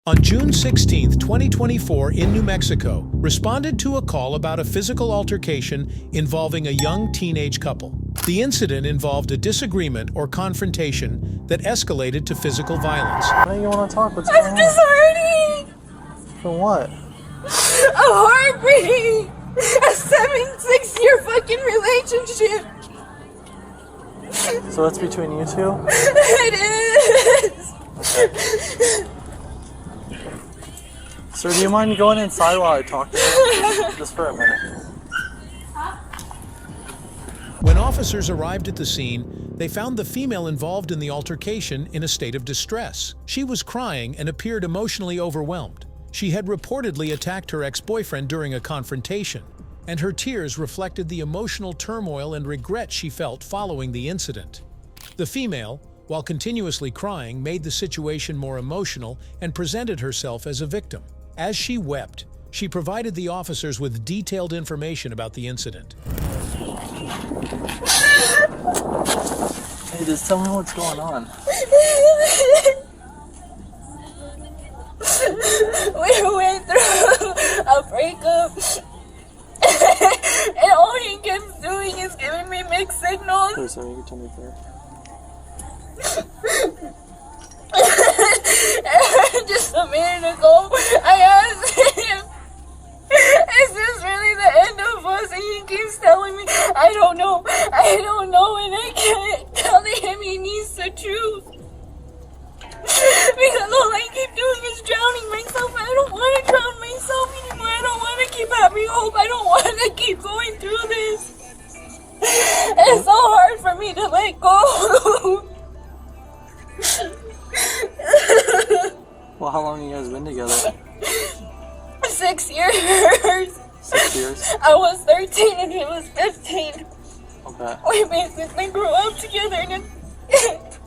On June 16, 2024, in New Mexico, responded to a call about a physical altercation involving a young teenage couple. The incident involved a disagreement or confrontation that escalated to physical violence. Why do you want to talk? What's going on? I'm just hurting. For what? I'm heartbreaking. A 6-year fucking relationship. So it's between you two? It is. Sir, do you mind going inside while I talk to you? Just for a minute. When officers arrived at the scene, they found the female involved in the altercation in a state of distress. She was crying and appeared emotionally overwhelmed. She had reportedly attacked her ex-boyfriend during a confrontation, and her tears reflected the emotional turmoil and regret she felt following the incident. The female, while continuously crying, made the situation more emotional and presented herself as a victim. As she wept, she provided the officers with detailed information about the incident. Hey, just tell me what's going on. We went through a breakup, and all he keeps doing is giving me mixed signals. Please, sir, you can tell me first. Just a minute ago, I asked him, is this really the end of us? And he keeps telling me, I don't know, and I can't tell him he needs the truth. Because all I keep doing is drowning myself. I don't want to drown myself anymore. I don't want to keep having hope. I don't want to keep going through this. It's so hard for me to let go. Well, how long have you guys been together? 6 years. 6 years? I was 13 and he was 15. Okay. We basically grew up together, and it's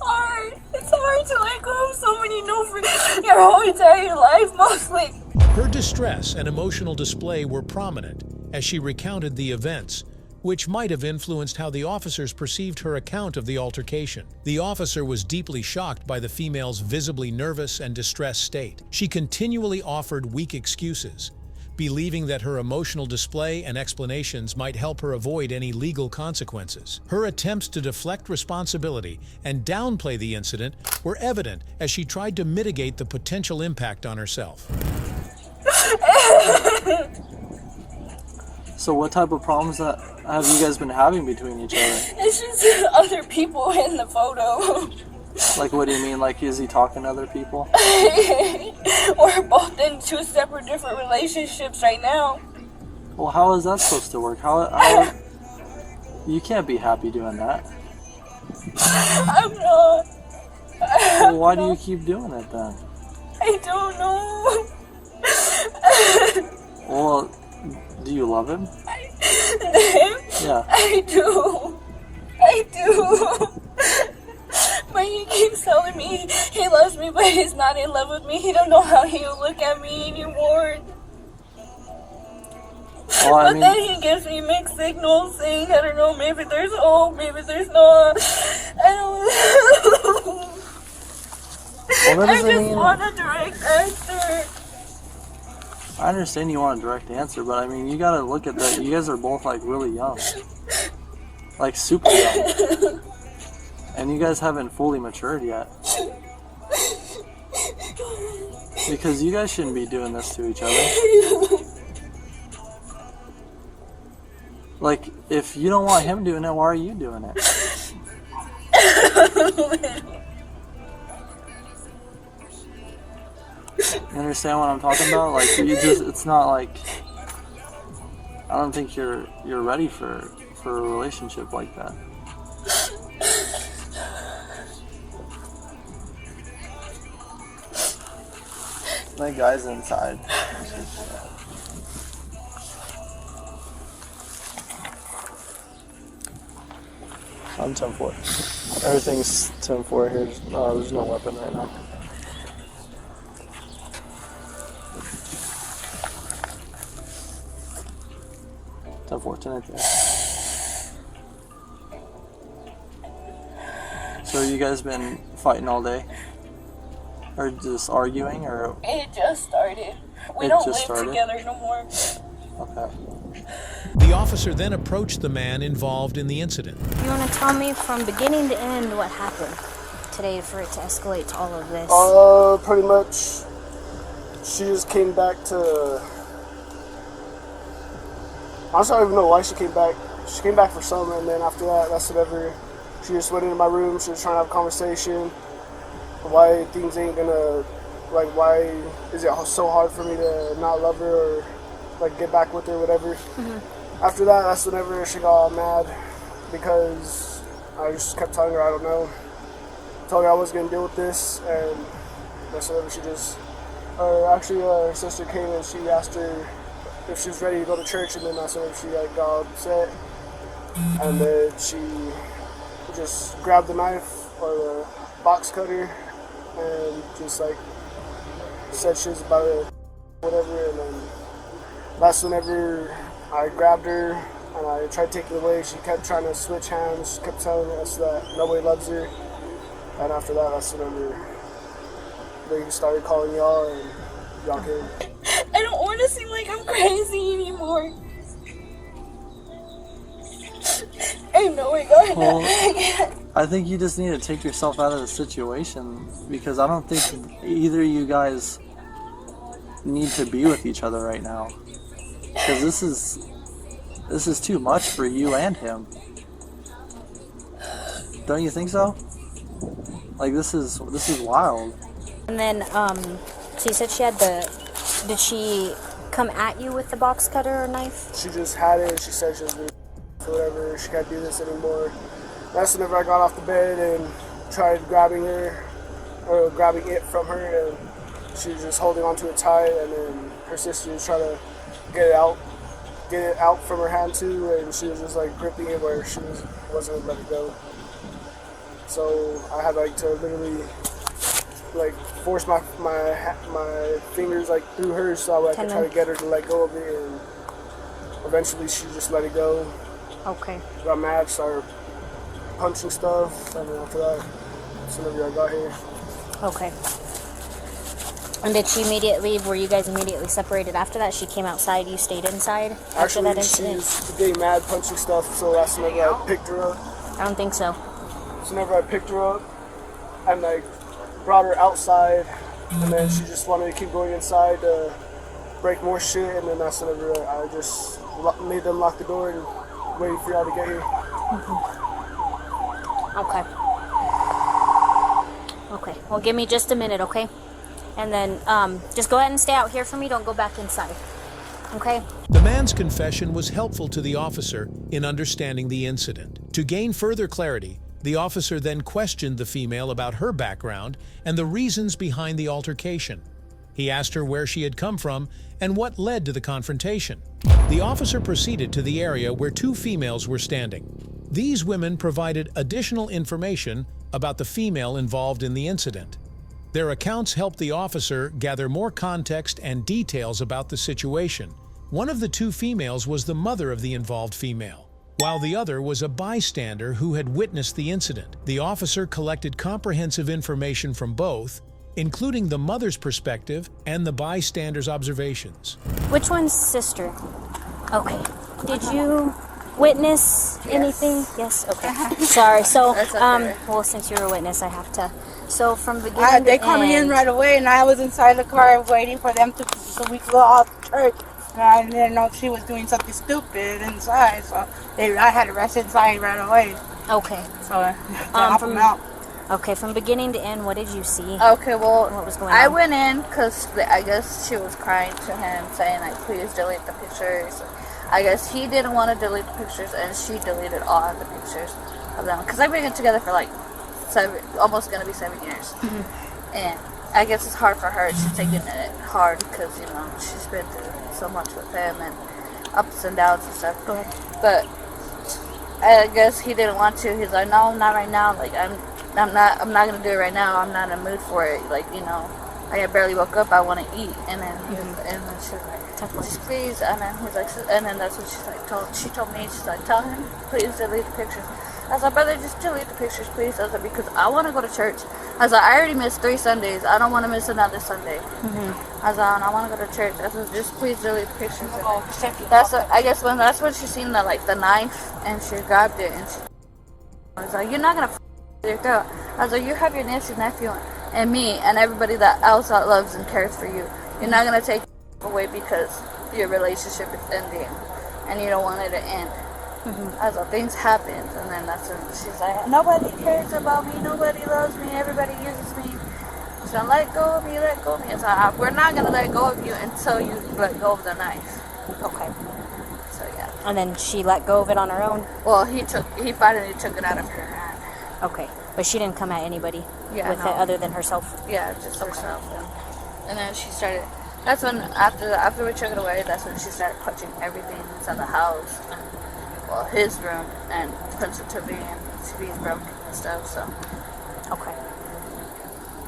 hard. It's hard to let go of someone you know for your whole entire life, mostly. Her distress and emotional display were prominent as she recounted the events, which might have influenced how the officers perceived her account of the altercation. The officer was deeply shocked by the female's visibly nervous and distressed state. She continually offered weak excuses, believing that her emotional display and explanations might help her avoid any legal consequences. Her attempts to deflect responsibility and downplay the incident were evident as she tried to mitigate the potential impact on herself. So what type of problems have you guys been having between each other? It's just other people in the photo. Like, what do you mean? Like, is he talking to other people? We're both in two separate different relationships right now. Well, how is that supposed to work? How you can't be happy doing that. I'm not. Well, why do you keep doing it then? I don't know. Well, do you love him? Yeah. I do. But he keeps telling me he loves me, but he's not in love with me. He don't know how he'll look at me anymore. Well, I mean, then he gives me mixed signals saying, I don't know, maybe there's hope, maybe there's not. I don't know. well, what does I it just mean? want a direct answer. I understand you want a direct answer, but I mean, you gotta look at that. You guys are both like really young, like super young, and you guys haven't fully matured yet. Because you guys shouldn't be doing this to each other. Like, if you don't want him doing it, why are you doing it? You understand what I'm talking about? Like, it's not like, I don't think you're ready for a relationship like that. That guy's inside. I'm 10-4. Everything's 10-4 here. There's no weapon right now. So you guys been fighting all day? Or just arguing, or? It just started. We don't live together no more. Okay. The officer then approached the man involved in the incident. You want to tell me from beginning to end what happened today for it to escalate to all of this? Pretty much, she just came back to... I don't even know why she came back. She came back for something, and then after that, that's whatever. She just went into my room. She was trying to have a conversation. Why things ain't gonna, like, why is it so hard for me to not love her or, like, get back with her, whatever. Mm-hmm. After that, that's whenever she got all mad because I just kept telling her I don't know. Told her I wasn't gonna deal with this, and that's whenever she just, her sister came and she asked her if she was ready to go to church, and then that's whenever she, like, got upset. And then she just grabbed the knife or the box cutter and just, like, said she was about it, whatever, and then that's whenever I grabbed her and I tried to take it away. She kept trying to switch hands. She kept telling us that nobody loves her, and after that, that's whenever they started calling y'all, and y'all came. I don't want to seem like I'm crazy anymore. I know it got Well, I think you just need to take yourself out of the situation, because I don't think either of you guys need to be with each other right now, because this is too much for you and him. Don't you think so? Like, this is wild. And then, so you said she had did she come at you with the box cutter or knife? She just had it, and she said she was doing whatever, she can't do this anymore. That's whenever I got off the bed and tried grabbing her, or grabbing it from her, and she was just holding onto it tight, and then her sister was trying to get it out from her hand too, and she was just, like, gripping it where she wasn't gonna let it go. So I had, like, to literally, like, force my fingers, like, through hers so I could try to get her to let go of it, and eventually she just let it go. Okay. Got mad, started punching stuff, and then after that, as soon as I got here. Okay. And were you guys immediately separated after that? She came outside, you stayed inside after that incident? She's getting mad, punching stuff, so that's whenever I picked her up. I don't think so. So whenever I picked her up and, like, brought her outside, and then she just wanted to keep going inside to break more shit, and then that's whenever I just made them lock the door and waited for y'all to get here. Mm-hmm. Okay. Well, give me just a minute, okay? And then just go ahead and stay out here for me. Don't go back inside. Okay? The man's confession was helpful to the officer in understanding the incident. To gain further clarity, the officer then questioned the female about her background and the reasons behind the altercation. He asked her where she had come from and what led to the confrontation. The officer proceeded to the area where two females were standing. These women provided additional information about the female involved in the incident. Their accounts helped the officer gather more context and details about the situation. One of the two females was the mother of the involved female, while the other was a bystander who had witnessed the incident. The officer collected comprehensive information from both, including the mother's perspective and the bystander's observations. Which one's sister? Okay. Did you witness anything? Yes. Okay. Sorry. So, well, since you're a witness, I have to. So from beginning they called me in right away, and I was inside the car waiting for them so we could go off to church. And I didn't know she was doing something stupid inside, so I had to rush inside right away. Okay. So to help them out. Okay, from beginning to end, what did you see? Okay, well, what was going on? I went in because I guess she was crying to him, saying, like, please delete the pictures. I guess he didn't want to delete the pictures, and she deleted all of the pictures of them. Because I've been together for, like, almost going to be 7 years. Mm-hmm. And I guess it's hard for her. She's taking it hard because, you know, she's been through so much with him and ups and downs and stuff. Go ahead. But I guess he didn't want to. He's like, no, not right now. Like, I'm not gonna do it right now. I'm not in the mood for it. Like, you know, I barely woke up. I want to eat. And then and then she was like, just please. And then he's like, and then that's what she's like. She told me, she's like, tell him, please delete the pictures. I was like, brother, just delete the pictures, please. I was like, because I want to go to church. I was like, I already missed 3 Sundays. I don't want to miss another Sunday. I was like, I want to go to church. I was like, just please delete the pictures. I guess that's when she seen the knife, and she grabbed it, and I was like, you're not gonna your girl. I was like, you have your niece and nephew and me and everybody else that loves and cares for you. You're not gonna take away because your relationship is ending and you don't want it to end. I was like, things happen, and then that's when she's like, nobody cares about me, nobody loves me, everybody uses me. So let go of me, let go of me. So we're not gonna let go of you until you let go of the knife. Okay. So yeah. And then she let go of it on her own? Well, he finally took it out of her hand. Okay. But she didn't come at anybody with it other than herself? Yeah, just herself. And then she started, that's when, after we took it away, that's when she started punching everything inside the house. And, well, his room, and punched the TV, and TV's broken and stuff, so. Okay.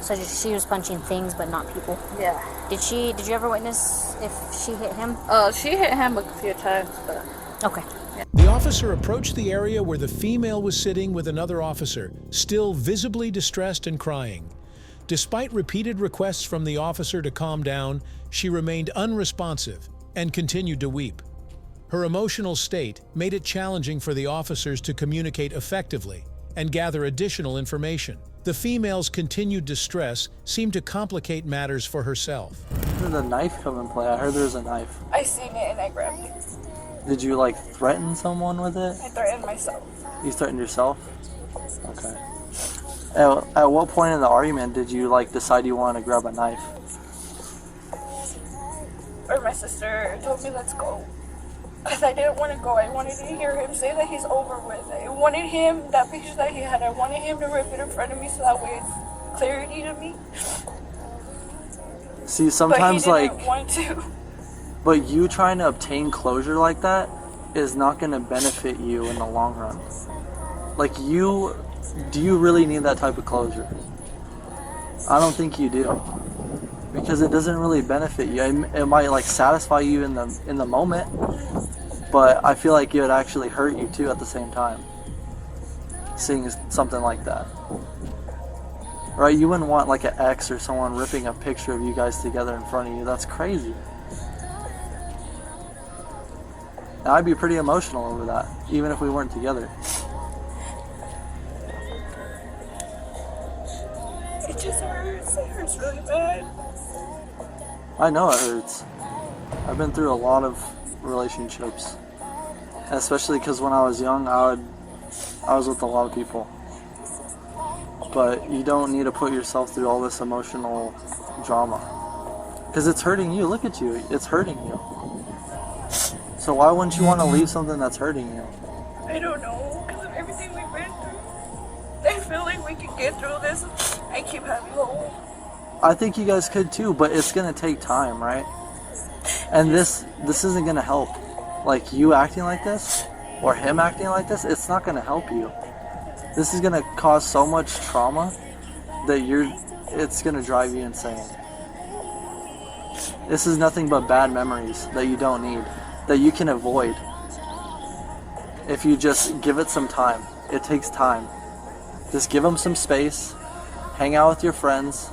So she was punching things, but not people? Yeah. Did you ever witness if she hit him? She hit him a few times, but. Okay. The officer approached the area where the female was sitting with another officer, still visibly distressed and crying. Despite repeated requests from the officer to calm down, she remained unresponsive and continued to weep. Her emotional state made it challenging for the officers to communicate effectively and gather additional information. The female's continued distress seemed to complicate matters for herself. Where did the knife come in play? I heard there was a knife. I seen it and I grabbed it. Did you threaten someone with it? I threatened myself. You threatened yourself? Okay. At what point in the argument did you decide you wanted to grab a knife? Or my sister told me, let's go. Because I didn't want to go. I wanted to hear him say that he's over with. I wanted him, that picture that he had, I wanted him to rip it in front of me so that way it's clarity to me. See, sometimes but he didn't want to. But you trying to obtain closure like that is not going to benefit you in the long run. Do you really need that type of closure? I don't think you do. Because it doesn't really benefit you. It might satisfy you in the moment, but I feel like it would actually hurt you too at the same time. Seeing something like that. Right? You wouldn't want an ex or someone ripping a picture of you guys together in front of you. That's crazy. And I'd be pretty emotional over that, even if we weren't together. It just hurts. It hurts really bad. I know it hurts. I've been through a lot of relationships. Especially because when I was young, I was with a lot of people. But you don't need to put yourself through all this emotional drama. Because it's hurting you. Look at you. It's hurting you. So why wouldn't you want to leave something that's hurting you? I don't know, because of everything we've been through. I feel like we can get through this. I keep having hope. I think you guys could too, but it's going to take time, right? And this isn't going to help. You acting like this, or him acting like this, it's not going to help you. This is going to cause so much trauma that it's going to drive you insane. This is nothing but bad memories that you don't need, that you can avoid if you just give it some time. It takes time. Just give them some space, hang out with your friends.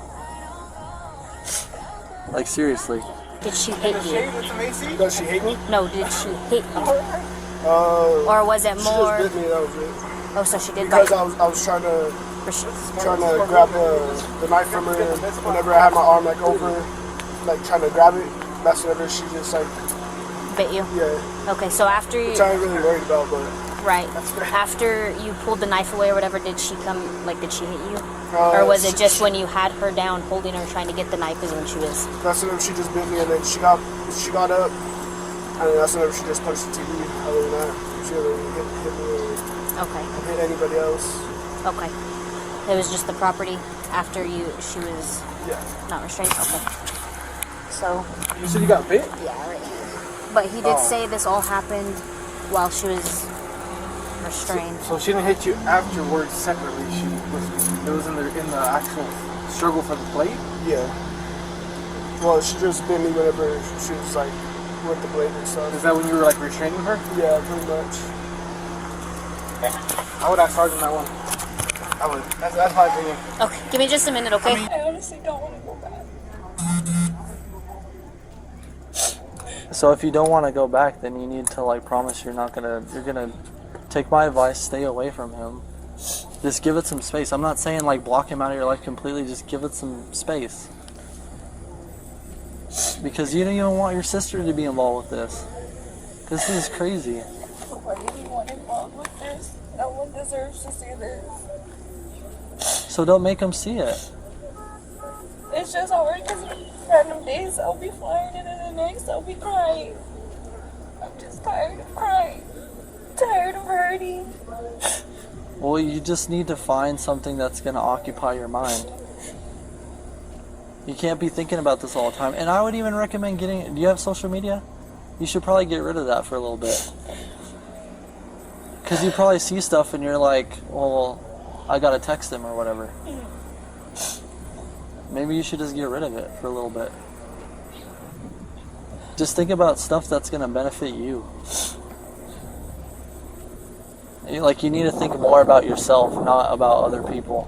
Seriously. Did she hate you? Does she hate me? No, did she hit you? Or was it more? She just bit me, that was it. Oh, so she did Because bite. I was trying to For grab the knife from her, and whenever I had my arm over her, trying to grab it, that's whenever she just bit you? Yeah. Okay, so after you... Which I ain't really worried about, but... Right. After you pulled the knife away or whatever, did she come, did she hit you? Or was it just when you had her down, holding her, trying to get the knife is when she was... That's whenever she just bit me, and then she got up, and then that's whenever she just punched the TV. Other than that, she didn't really hit me or hit anybody else. Okay. It was just the property after she was not restrained? Okay. So... You said you got bit? Yeah, right here. But he did say this all happened while she was restrained. So she didn't hit you afterwards separately. It was in the actual struggle for the blade? Yeah. Well, she just bit me whenever she was with the blade and stuff. Is that when you were restraining her? Yeah, pretty much. So she didn't hit you afterwards separately. It was in the actual struggle for the blade? Yeah. Well, she just bit me whenever she was like with the blade and stuff. Is that when you were restraining her? Okay. I would ask Sergeant that one. I would. That's my opinion. Okay, give me just a minute, okay? I honestly don't want to go back. So if you don't want to go back, then you need to like promise you're gonna take my advice, stay away from him. Just give it some space. I'm not saying like block him out of your life completely, just give it some space. Because you don't even want your sister to be involved with this. This is crazy. Why do you want involved with this? No one deserves to see this. So don't make him see it. It's just hard because random days I'll be flying and then the next I'll be crying. I'm just tired of crying. Tired of hurting. Well, you just need to find something that's going to occupy your mind. You can't be thinking about this all the time. And I would even recommend do you have social media? You should probably get rid of that for a little bit. Because you probably see stuff and you're like, well, I got to text him or whatever. Maybe you should just get rid of it for a little bit. Just think about stuff that's going to benefit you. Like, you need to think more about yourself, not about other people.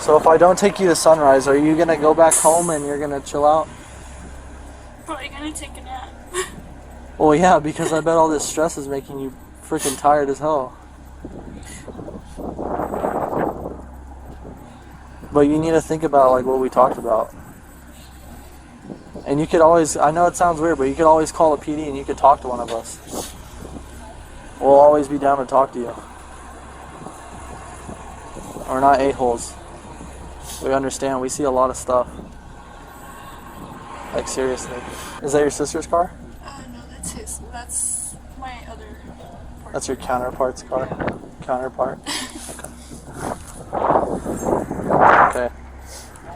So if I don't take you to Sunrise, are you going to go back home and you're going to chill out? Probably gonna take a nap. Well, yeah, because I bet all this stress is making you freaking tired as hell. But you need to think about like what we talked about. And you could always, I know it sounds weird, but you could always call a PD and you could talk to one of us. We'll always be down to talk to you. We're not a-holes. We understand, we see a lot of stuff. Like, seriously. Is that your sister's car? No, that's his. That's my other part. That's your counterpart's car? Counterpart? Okay.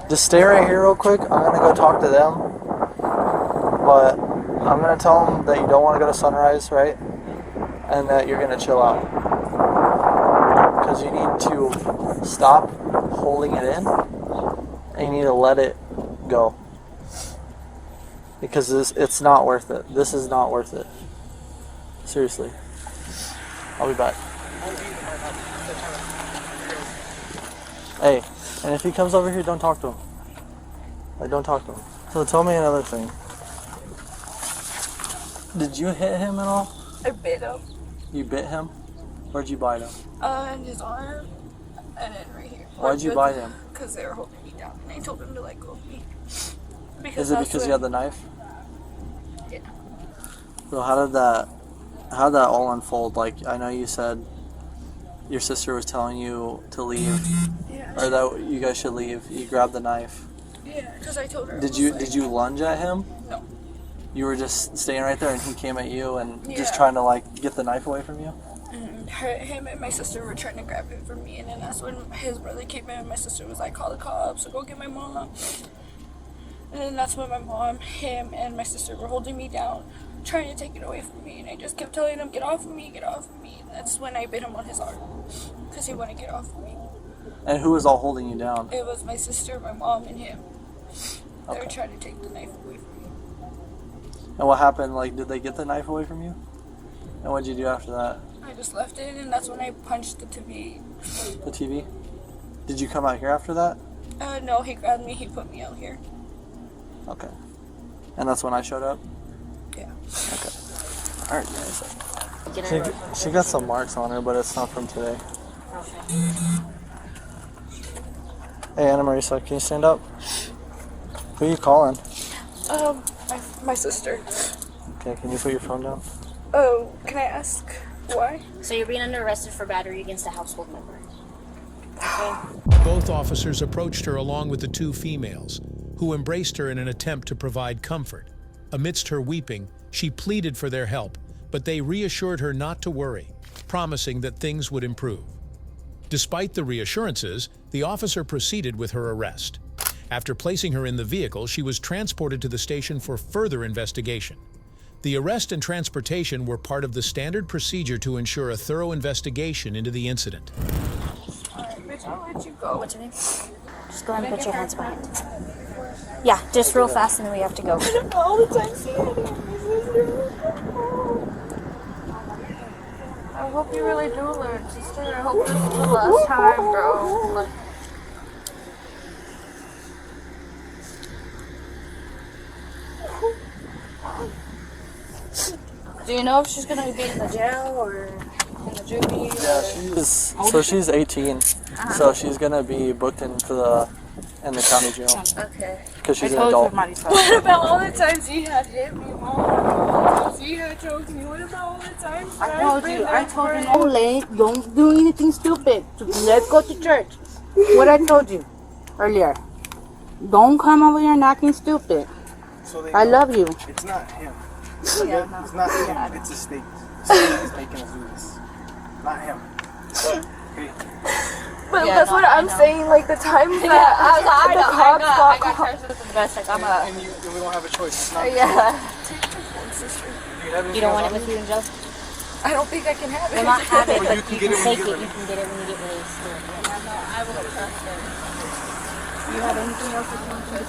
Just stay right here real quick. I'm going to go talk to them. But I'm going to tell them that you don't want to go to Sunrise, right? And that you're going to chill out. Because you need to stop holding it in. And you need to let it go. Because it's not worth it. This is not worth it. Seriously. I'll be back. Hey, and if he comes over here, don't talk to him. Like, don't talk to him. So tell me another thing. Did you hit him at all? I bit him. You bit him? Where'd you bite him? In his arm, and then right here. Why'd you bite him? Because they were holding me down, and I told them to let go of me. Is it because you had the knife? Yeah. So how did that all unfold? Like, I know you said your sister was telling you to leave, Yeah. or that you guys should leave. You grabbed the knife. Yeah, because I told her. Did you lunge at him? No. You were just staying right there, and he came at you and just Yeah. trying to like get the knife away from you. Him and my sister were trying to grab it from me, and then that's when his brother came in, and my sister was like, call the cops or go get my mom. And then that's when my mom, him, and my sister were holding me down, trying to take it away from me, and I just kept telling them, get off of me, get off of me. And that's when I bit him on his arm, because he wouldn't get off of me. And who was all holding you down? It was my sister, my mom, and him. They were Okay. trying to take the knife away from me. And what happened? Like, did they get the knife away from you? And what'd you do after that? I just left it, and that's when I punched the TV. The TV? Did you come out here after that? No, he grabbed me, he put me out here. Okay. And that's when I showed up? Yeah. Okay. Alright, guys. She got some marks on her, but it's not from today. Hey, Anna Marisa, can you stand up? Who are you calling? My sister. Okay, can you put your phone down? Oh, can I ask why? So you're being under arrested for battery against a household member. Both officers approached her along with the two females, who embraced her in an attempt to provide comfort. Amidst her weeping, she pleaded for their help, but they reassured her not to worry, promising that things would improve. Despite the reassurances, the officer proceeded with her arrest. After placing her in the vehicle, she was transported to the station for further investigation. The arrest and transportation were part of the standard procedure to ensure a thorough investigation into the incident. I'll let you go. What's your name? Just go ahead and put your hands behind. Yeah, just real fast and then we have to go. All the time seeing it, my sister. I hope you really do learn, sister. I hope this is the last time, bro. Like, do you know if she's gonna be in the jail or in the juvie? Yeah, she's 18, so she's gonna be booked in the county jail. Okay. Because she's an adult. What about all the times you had hit me, Mom? All the times you had choked me. What about all the times I told you, no, Lane, don't do anything stupid. Let's go to church. What I told you earlier. Don't come over here and acting stupid. So I love you. It's not him. It's not him. It's a state. The state is making us do this. Not him. Okay. But that's what I'm saying. Like the times that the cops got charged with domestic. I'm a. And we don't have a choice. It's not You don't want it with you in jail? I don't think I can have it. Well, not have it, Well, but you you can can get it take when it. you You can get it when you get released. I will trust it. Do you have anything else that you want to do?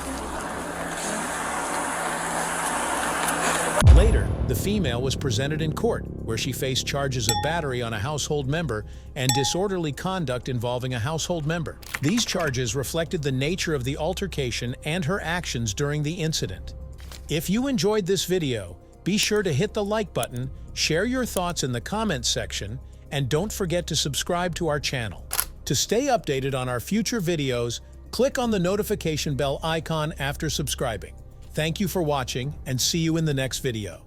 Later, the female was presented in court, where she faced charges of battery on a household member and disorderly conduct involving a household member. These charges reflected the nature of the altercation and her actions during the incident. If you enjoyed this video, be sure to hit the like button, share your thoughts in the comments section, and don't forget to subscribe to our channel. To stay updated on our future videos, click on the notification bell icon after subscribing. Thank you for watching, and see you in the next video.